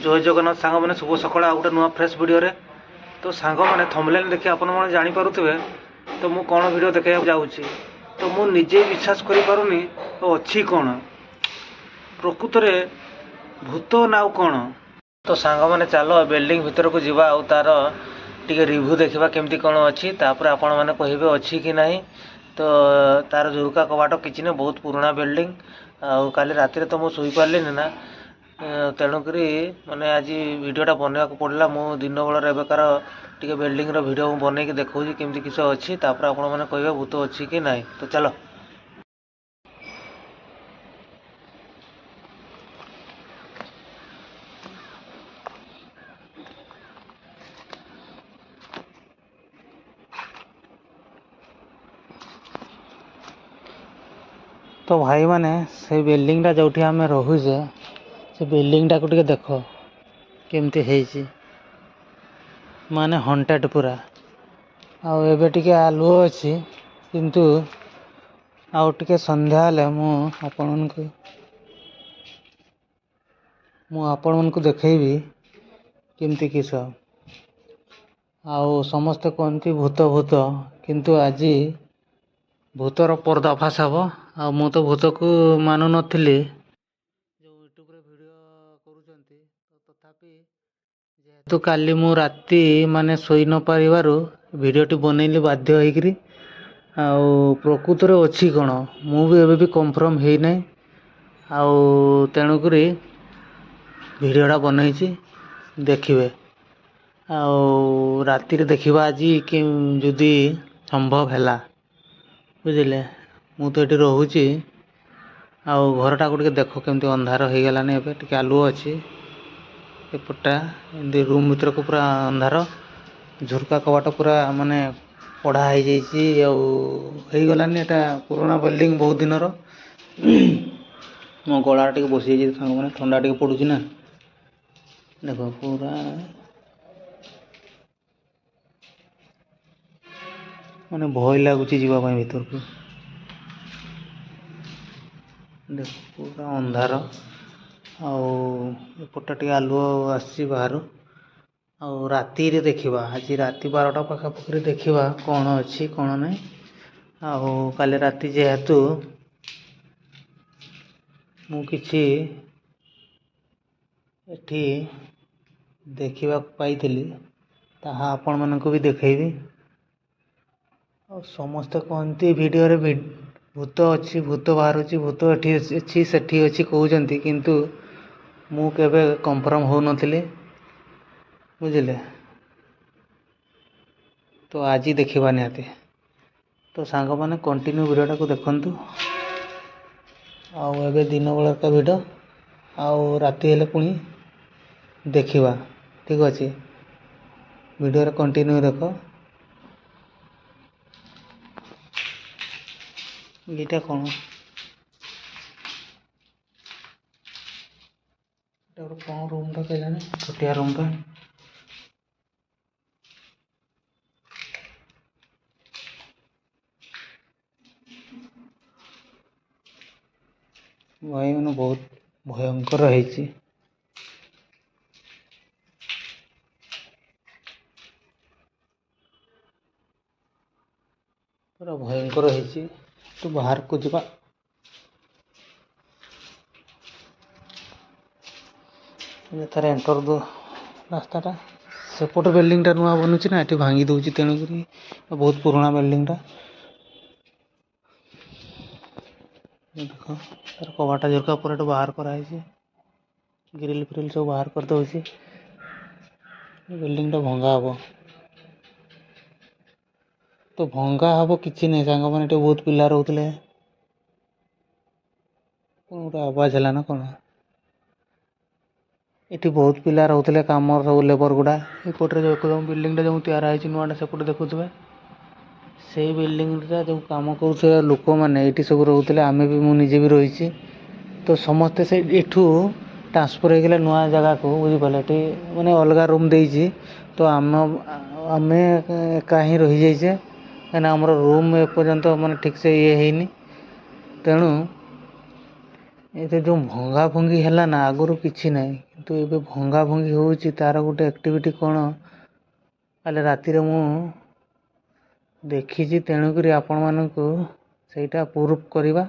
जय जगन्नाथ सांग मैंने शुभ सकाळ आ गोटे नुआ फ्रेश वीडियो रे। तो सांग मैंने थंबनेल देखि आपण माने जानि पारुथिबे तो मु कोन वीडियो देखैया जाउछि तो मु निजे विश्वास करि पारुनी तो अछि कोन प्रकृत रे भूत नाउ कोन। तो सांग मैंने चलो बिल्डिंग भीतर को जीवा आ तार टिके रिव्यू देखा केमती कौन अच्छी तापर आपण मैंने कहे अच्छी कि नहीं। तो तार झुरका कबाट किसी ने बहुत पुराना बिल्डिंग आउ काली राति तो मुझे शुई पार्ली ना तेणुक मैंने आज वीडियोटा बनवा पड़ा मु दिन बेलर एवकार टी बिल्डिंग वीडियो बनईक देखा केमती किस अच्छी तापर आपण मैंने कहे भूत अच्छी कि नहीं। तो चलो तो भाई माने से बिल्डिंगटा जो आम रोचे से बिल्डिंगटा को टिके देख केमती है माने हंटेड पूरा आउ एबे टिके आलुओ अच्छी किंतु आउ टिके संध्या हेले मु देखैबी केमती किस आउ समस्ते कहती भूत भूत किंतु आज भूतर पर्दाफाश हम आ मु तो भूत को मानु नथिली जो यूट्यूब रे वीडियो करूचंती तो तथापि जेहेतु काली मु राती माने सोई न पारिबारु वीडियोटी बनैली बाध्य होइकरी आउ प्रकृत रे अछि कोन मु भी एबे भी कंफर्म हेई नै आउ तेणुकरी वीडियोटा बनैछि देखिबे आउ राती रे देखिबा आज कि जदि संभव हैला बुझिले। मु तो ये रोचे आउ घरटा को देख केमती अंधार हो गलानी एबे टिके आलुओ अच्छी एपटा एमती रूम भीतर को पूरा अंधार झुरका कबाट पूरा माने पढ़ा हो गलानी एटा पुराना बिल्डिंग बहुत दिन मो गला टे बसी जाइए मैंने ठंडा टे पड़ूँ ना देख पूरा माने भय लगुच जावाई भीतर को देख पूरा अंधार आउटा टे आलुओ आसी बाहर आउ राति रे देखिबा आज राति 12टा पाखापाखि देखिबा कौन अच्छी कौन नहीं आउ काली राति जेहेतु मु किछि एठी देखिबा पाइथिली ताहा आपण मानक भी देखैबी और समस्त कहती वीडियो रे भूत अच्छी भूत बाहर भूत एठी अच्छी सेठी अच्छी कहते किंतु मु केबे कंफर्म हो नथिले बुझिले। तो आज देखिबा निहाती तो सांग माने कंटिन्यू वीडियोटा को देखंतु आउ एबे दिन बेला का वीडियो आउ राति हेले पुणी देखिबा ठीक अछि वीडियो रे कंटिन्यू देखो। एटा कौन कौन रूम टा जाने छोटिया रूम टा भाई मैंने बहुत भयंकर है पूरा भयंकर है तो बाहर को जब तार एंटर दो रास्ताटा सेपट बिल्डिंगटा नुआ बनूची ना ये भांगी दूसरी तेणुक बहुत पुराना बिल्डिंगटा देख तार कबाटा झरका पूरा बाहर कराई ग्रिल फ्रिल सब बाहर कर दे बिल्डिंगटा भंगा हम तो भंगा हम कि नहीं सांग मैंने बहुत पिला रोते गोटे आवाज है ना कौन ये बहुत पिला रोते कम सब लेबर गुड़ा एपटे जो बिल्डिंगटा जो तैयार नुआटा सेपटे देखुए से बिल्डिंगटा जो कम कर लोक मैंने ये सब रोते आम भी मुझे भी रही तो समस्ते से एठू ट्रांसफर हो गले नुआ जगह को बुझिपारे ये मैंने अलग रूम देती तो आम आम एका ही रही जाइए कहीं आमर रूम एपर्यंत माने ठीक से ये है तेणु ଏତେ ଯେଉଁ ଭଙ୍ଗା ଭଙ୍ଗି ହେଲା ନା, ଆଗରୁ କିଛି ନାହିଁ କିନ୍ତୁ ଏବେ ଭଙ୍ଗା ଭଙ୍ଗି ହେଉଛି। ତା'ର ଗୋଟେ ଆକ୍ଟିଭିଟି କ'ଣ କାଲି ରାତିରେ ମୁଁ ଦେଖିଛି, ତେଣୁକରି ଆପଣମାନଙ୍କୁ ସେଇଟା ପ୍ରୁଫ୍ କରିବା